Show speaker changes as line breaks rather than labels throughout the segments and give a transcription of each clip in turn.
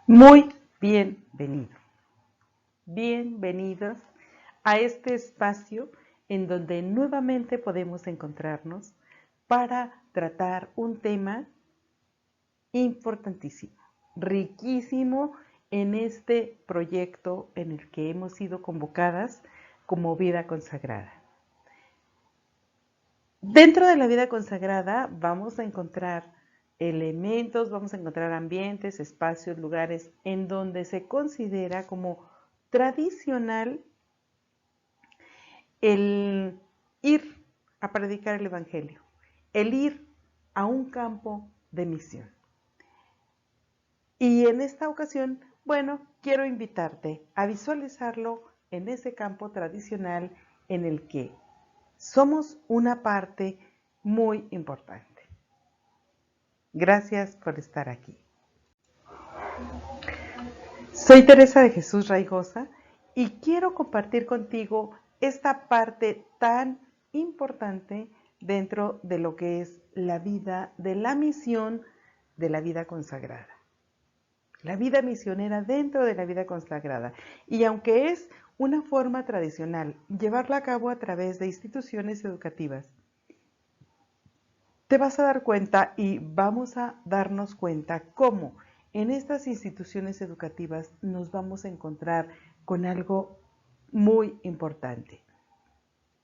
Muy bienvenido. Bienvenidos a este espacio en donde nuevamente podemos encontrarnos para tratar un tema importantísimo, riquísimo en este proyecto en el que hemos sido convocadas como vida consagrada. Dentro de la vida consagrada vamos a encontrar elementos, vamos a encontrar ambientes, espacios, lugares en donde se considera como tradicional el ir a predicar el Evangelio, el ir a un campo de misión. Y en esta ocasión, bueno, quiero invitarte a visualizarlo en ese campo tradicional en el que somos una parte muy importante. Gracias por estar aquí. Soy Teresa de Jesús Raigosa y quiero compartir contigo esta parte tan importante dentro de lo que es la vida de la misión de la vida consagrada. La vida misionera dentro de la vida consagrada. Y aunque es una forma tradicional llevarla a cabo a través de instituciones educativas, te vas a dar cuenta y vamos a darnos cuenta cómo en estas instituciones educativas nos vamos a encontrar con algo muy importante,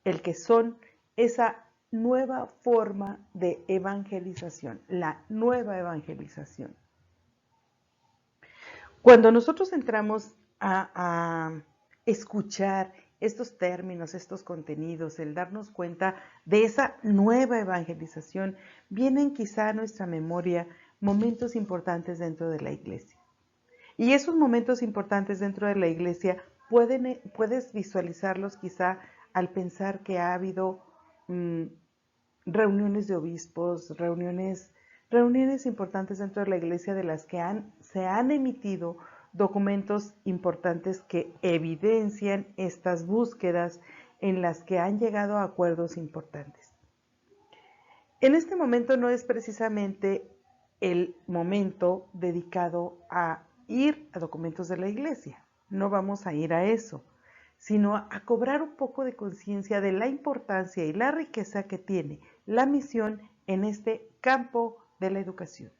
el que son esa nueva forma de evangelización, la nueva evangelización. Cuando nosotros entramos a escuchar estos términos, estos contenidos, el darnos cuenta de esa nueva evangelización, vienen quizá a nuestra memoria momentos importantes dentro de la iglesia. Y esos momentos importantes dentro de la iglesia puedes visualizarlos quizá al pensar que ha habido reuniones de obispos, reuniones importantes dentro de la iglesia de las que se han emitido documentos importantes que evidencian estas búsquedas en las que han llegado a acuerdos importantes. En este momento no es precisamente el momento dedicado a ir a documentos de la iglesia, no vamos a ir a eso, sino a cobrar un poco de conciencia de la importancia y la riqueza que tiene la misión en este campo de la educación.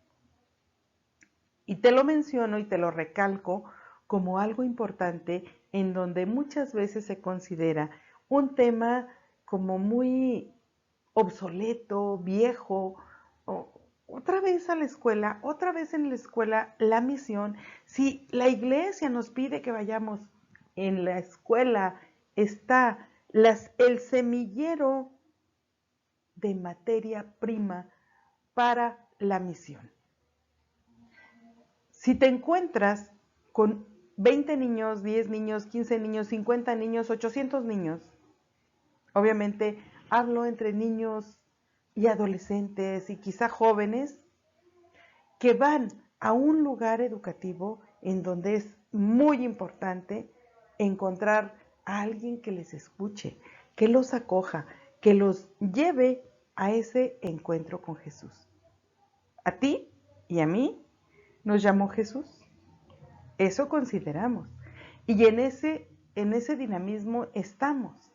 Y te lo menciono y te lo recalco como algo importante en donde muchas veces se considera un tema como muy obsoleto, viejo, otra vez a la escuela, otra vez en la escuela la misión. Si la iglesia nos pide que vayamos, en la escuela está el semillero de materia prima para la misión. Si te encuentras con 20 niños, 10 niños, 15 niños, 50 niños, 800 niños, obviamente hablo entre niños y adolescentes y quizá jóvenes que van a un lugar educativo en donde es muy importante encontrar a alguien que les escuche, que los acoja, que los lleve a ese encuentro con Jesús. A ti y a mí nos llamó Jesús. Eso consideramos. Y en ese dinamismo estamos.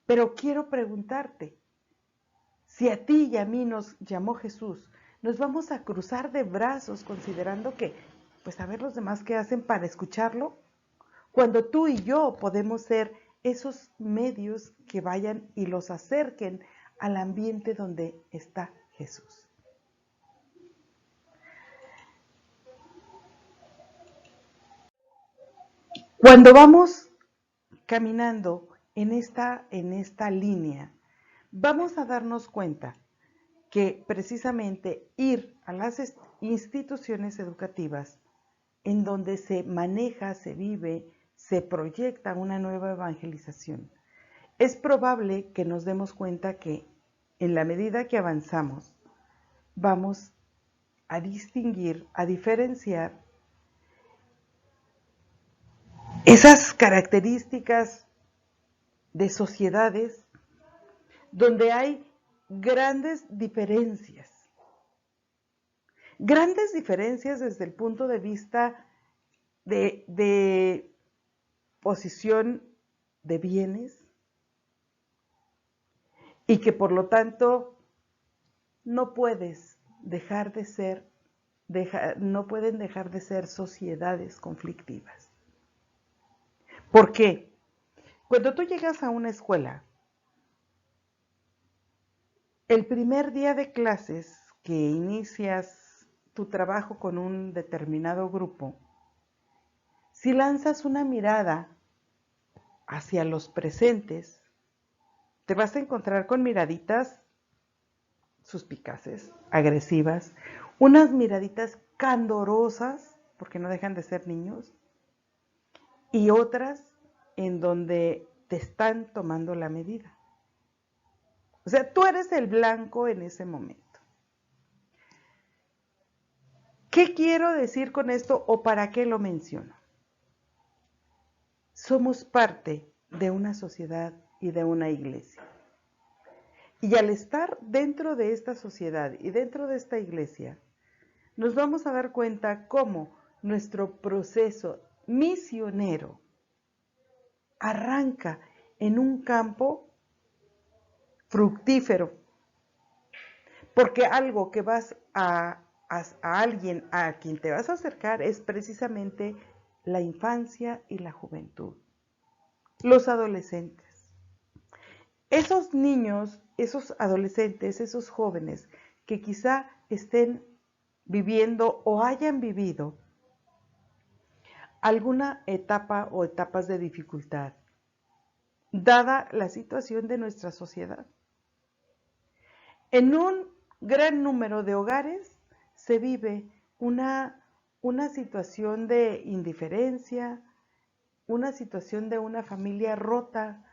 Pero quiero preguntarte, si a ti y a mí nos llamó Jesús, ¿nos vamos a cruzar de brazos considerando que, pues a ver los demás qué hacen para escucharlo? Cuando tú y yo podemos ser esos medios que vayan y los acerquen al ambiente donde está Jesús. Cuando vamos caminando en esta línea, vamos a darnos cuenta que precisamente ir a las instituciones educativas en donde se maneja, se vive, se proyecta una nueva evangelización, es probable que nos demos cuenta que en la medida que avanzamos, vamos a distinguir, a diferenciar esas características de sociedades donde hay grandes diferencias desde el punto de vista de posición de bienes y que por lo tanto no puedes dejar de ser, no pueden dejar de ser sociedades conflictivas. ¿Por qué? Cuando tú llegas a una escuela, el primer día de clases que inicias tu trabajo con un determinado grupo, si lanzas una mirada hacia los presentes, te vas a encontrar con miraditas suspicaces, agresivas, unas miraditas candorosas, porque no dejan de ser niños, y otras en donde te están tomando la medida. O sea, tú eres el blanco en ese momento. ¿Qué quiero decir con esto o para qué lo menciono? Somos parte de una sociedad y de una iglesia. Y al estar dentro de esta sociedad y dentro de esta iglesia, nos vamos a dar cuenta cómo nuestro proceso misionero arranca en un campo fructífero. Porque algo que vas a alguien a quien te vas a acercar es precisamente la infancia y la juventud. Los adolescentes. Esos niños, esos adolescentes, esos jóvenes que quizá estén viviendo o hayan vivido alguna etapa o etapas de dificultad, dada la situación de nuestra sociedad. En un gran número de hogares se vive una situación de indiferencia, una situación de una familia rota,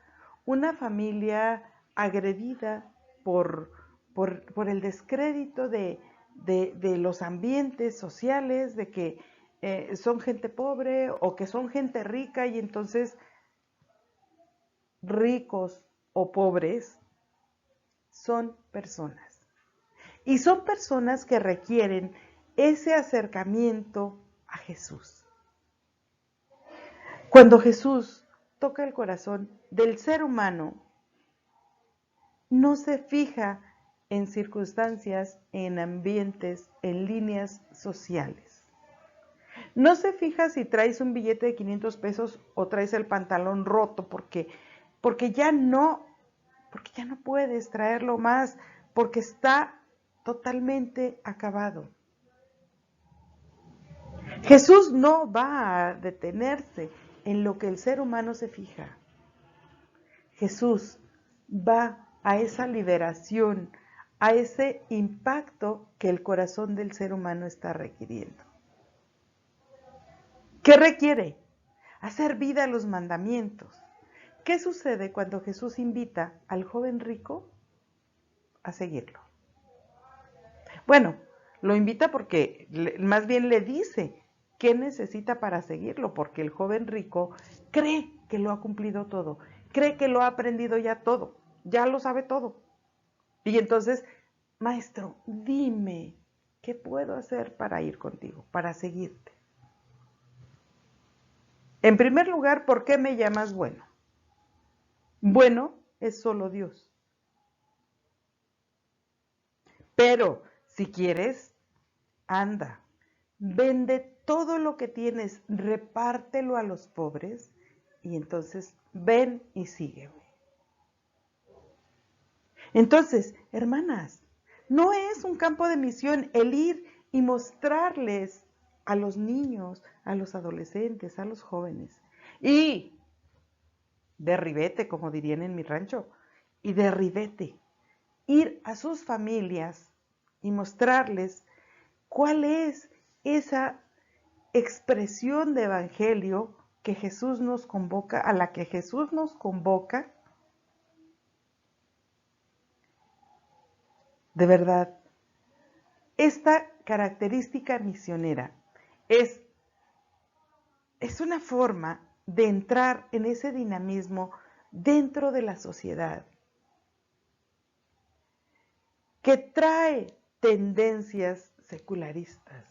una familia agredida por el descrédito de los ambientes sociales, de que son gente pobre o que son gente rica y entonces ricos o pobres son personas. Y son personas que requieren ese acercamiento a Jesús. Cuando Jesús toca el corazón del ser humano, no se fija en circunstancias, en ambientes, en líneas sociales. No se fija si traes un billete de 500 pesos o traes el pantalón roto porque ya no puedes traerlo más, porque está totalmente acabado. Jesús no va a detenerse en lo que el ser humano se fija. Jesús va a esa liberación, a ese impacto que el corazón del ser humano está requiriendo. ¿Qué requiere? Hacer vida a los mandamientos. ¿Qué sucede cuando Jesús invita al joven rico a seguirlo? Bueno, lo invita porque más bien le dice qué necesita para seguirlo, porque el joven rico cree que lo ha cumplido todo, cree que lo ha aprendido ya todo, ya lo sabe todo. Y entonces, maestro, dime, ¿qué puedo hacer para ir contigo, para seguirte? En primer lugar, ¿por qué me llamas bueno? Bueno es solo Dios. Pero si quieres, anda, vende todo lo que tienes, repártelo a los pobres y entonces ven y sígueme. Entonces, hermanas, no es un campo de misión el ir y mostrarles a los niños, a los adolescentes, a los jóvenes. Y de ribete, como dirían en mi rancho, y de ribete, ir a sus familias y mostrarles cuál es esa expresión de evangelio que Jesús nos convoca, a la que Jesús nos convoca. De verdad, esta característica misionera es una forma de entrar en ese dinamismo dentro de la sociedad que trae tendencias secularistas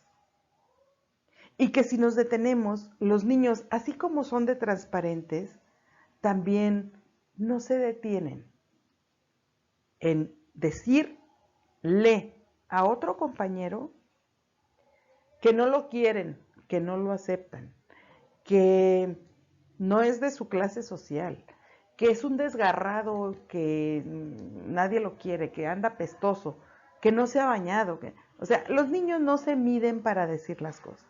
Y que si nos detenemos, los niños, así como son de transparentes, también no se detienen en decirle a otro compañero que no lo quieren, que no lo aceptan, que no es de su clase social, que es un desgarrado, que nadie lo quiere, que anda pestoso, que no se ha bañado. O sea, los niños no se miden para decir las cosas.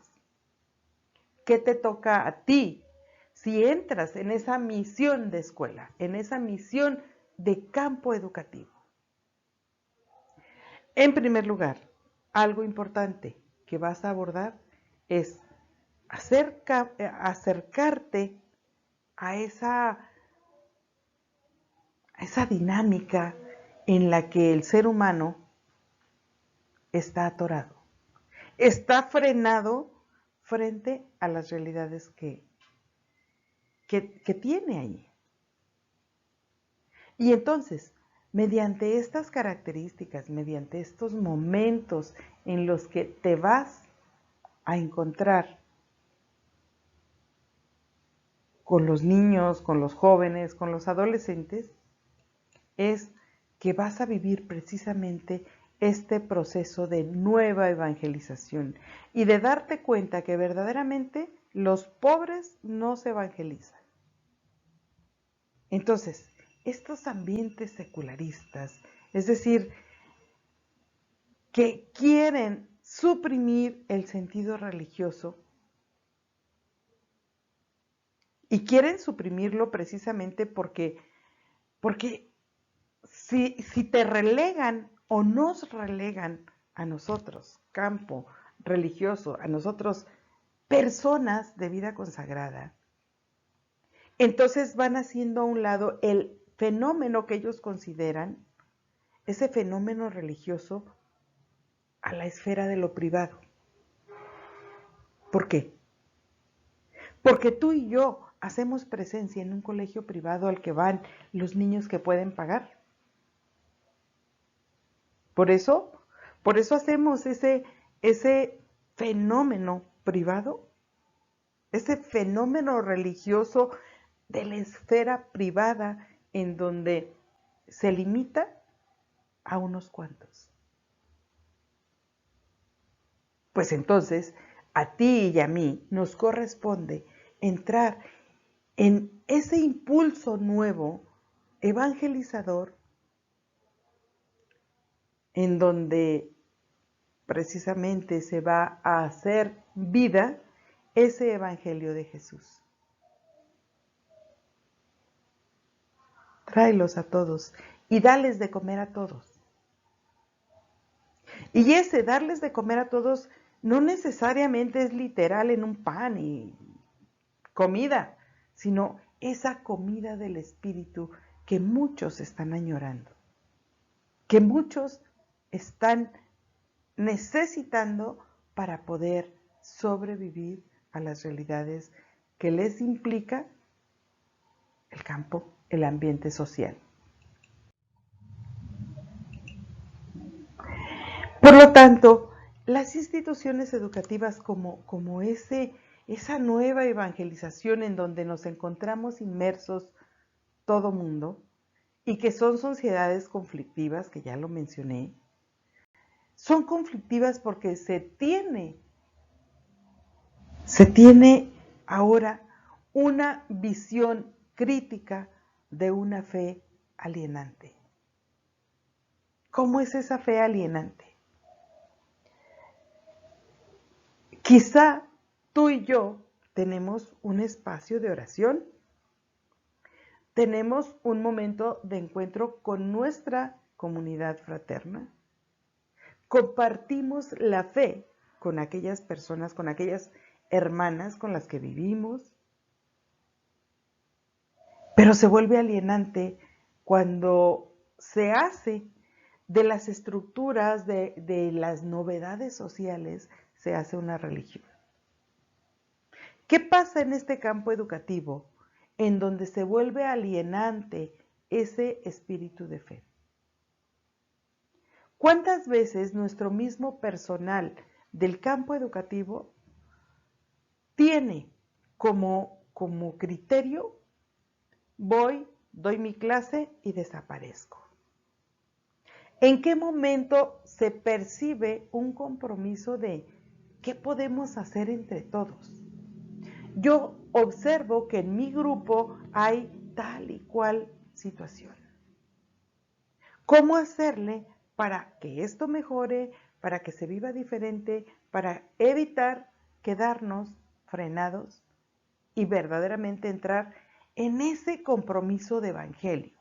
¿Qué te toca a ti si entras en esa misión de escuela, en esa misión de campo educativo? En primer lugar, algo importante que vas a abordar es acercarte a esa dinámica en la que el ser humano está atorado, está frenado frente a las realidades que tiene ahí. Y entonces, mediante estas características, mediante estos momentos en los que te vas a encontrar con los niños, con los jóvenes, con los adolescentes, es que vas a vivir precisamente este proceso de nueva evangelización y de darte cuenta que verdaderamente los pobres no se evangelizan. Entonces, estos ambientes secularistas, es decir, que quieren suprimir el sentido religioso y quieren suprimirlo precisamente porque si te relegan o nos relegan a nosotros, campo religioso, a nosotros, personas de vida consagrada, entonces van haciendo a un lado el fenómeno que ellos consideran, ese fenómeno religioso, a la esfera de lo privado. ¿Por qué? Porque tú y yo hacemos presencia en un colegio privado al que van los niños que pueden pagar. Por eso hacemos ese fenómeno privado, ese fenómeno religioso de la esfera privada en donde se limita a unos cuantos. Pues entonces, a ti y a mí nos corresponde entrar en ese impulso nuevo, evangelizador, en donde precisamente se va a hacer vida ese evangelio de Jesús. Tráelos a todos y dales de comer a todos. Y ese darles de comer a todos no necesariamente es literal en un pan y comida, sino esa comida del Espíritu que muchos están añorando, que muchos están necesitando para poder sobrevivir a las realidades que les implica el campo, el ambiente social. Por lo tanto, las instituciones educativas como esa nueva evangelización en donde nos encontramos inmersos todo mundo y que son sociedades conflictivas, que ya lo mencioné, son conflictivas porque se tiene ahora una visión crítica de una fe alienante. ¿Cómo es esa fe alienante? Quizá tú y yo tenemos un espacio de oración, tenemos un momento de encuentro con nuestra comunidad fraterna, compartimos la fe con aquellas personas, con aquellas hermanas con las que vivimos, pero se vuelve alienante cuando se hace de las estructuras, de las novedades sociales, se hace una religión. ¿Qué pasa en este campo educativo en donde se vuelve alienante ese espíritu de fe? ¿Cuántas veces nuestro mismo personal del campo educativo tiene como criterio, voy, doy mi clase y desaparezco. ¿En qué momento se percibe un compromiso de qué podemos hacer entre todos? Yo observo que en mi grupo hay tal y cual situación. ¿Cómo hacerle para que esto mejore, para que se viva diferente, para evitar quedarnos frenados y verdaderamente entrar en ese compromiso de evangelio?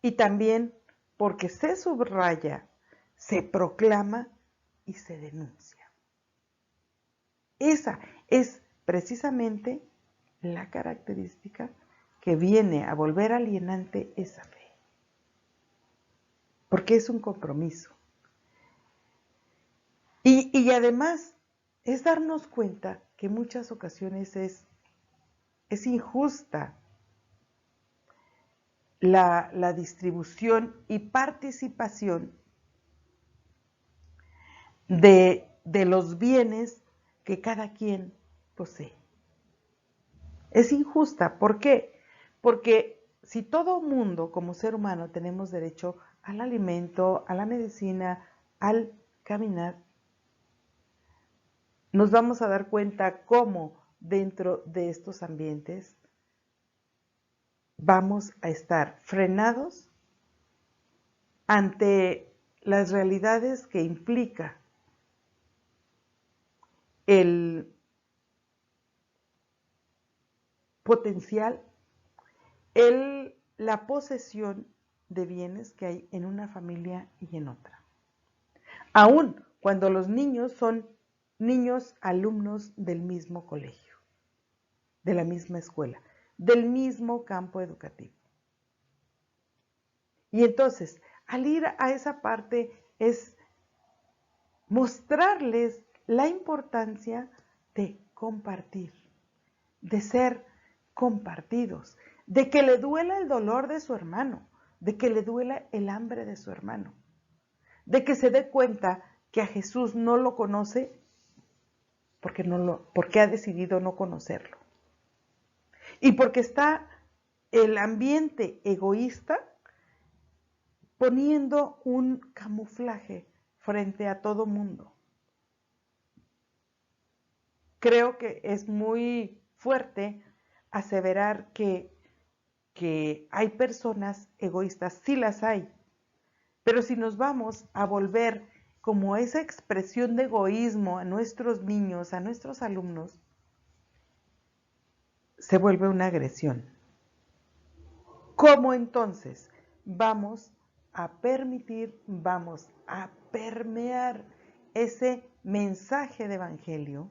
Y también porque se subraya, se proclama y se denuncia. Esa es precisamente la característica que viene a volver alienante esa fe. Porque es un compromiso. Y además es darnos cuenta que en muchas ocasiones es injusta la distribución y participación de los bienes que cada quien posee. Es injusta. ¿Por qué? Porque si todo mundo como ser humano tenemos derecho al alimento, a la medicina, al caminar, nos vamos a dar cuenta cómo dentro de estos ambientes vamos a estar frenados ante las realidades que implica el potencial, la posesión de bienes que hay en una familia y en otra. Aún cuando los niños son niños alumnos del mismo colegio, de la misma escuela, del mismo campo educativo. Y entonces, al ir a esa parte es mostrarles la importancia de compartir, de ser compartidos, de que le duela el dolor de su hermano, de que le duela el hambre de su hermano, de que se dé cuenta que a Jesús no lo conoce porque ha decidido no conocerlo. Y porque está el ambiente egoísta poniendo un camuflaje frente a todo mundo. Creo que es muy fuerte aseverar que hay personas egoístas, sí las hay, pero si nos vamos a volver como esa expresión de egoísmo a nuestros niños, a nuestros alumnos, se vuelve una agresión. ¿Cómo entonces vamos a permitir, vamos a permear ese mensaje de evangelio,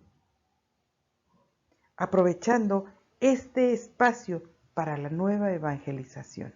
aprovechando este espacio para la nueva evangelización?